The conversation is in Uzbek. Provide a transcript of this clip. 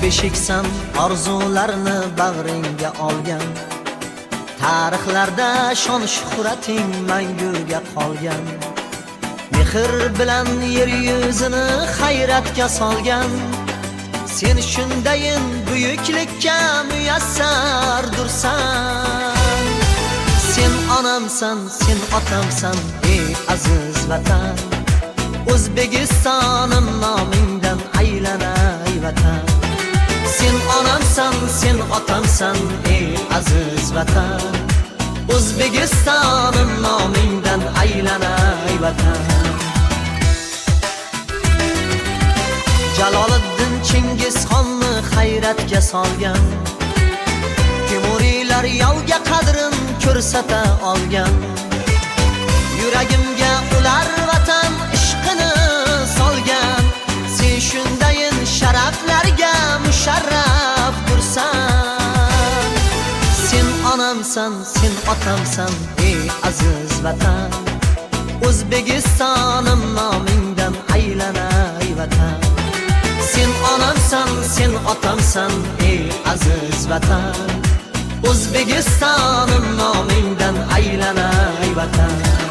beshiksan, orzularni bag'ringga olgan. Tarixlarda shon shuhrating manguga qolgan. Mehr bilan yer yuzini hayratga solgan. Sen shundayin buyuklikka muyassardursan. Sen onamsan, sen otamsan, ey aziz vatan. O'zbekistonim nomingdan aylanay vatan. Sen onamsan, sen otamsan, ey aziz vatan. O'zbekistonim nomingdan aylanay vatan. Jaloliddin Chingizxonni hayratga solgan. Temuriylar yovga qadrin ko'rsata olgan. Yuragimga ular vatan ishqini solgan. Sen shundayin sharaflarga musharraf dursan. Sen onamsan, sen otamsan, ey aziz vatan. O'zbekistonim nomingdan aylanay vatan. Sen onamsan, sen otamsan, ey aziz vatan. O'zbekistonim nomingdan aylanay vatan.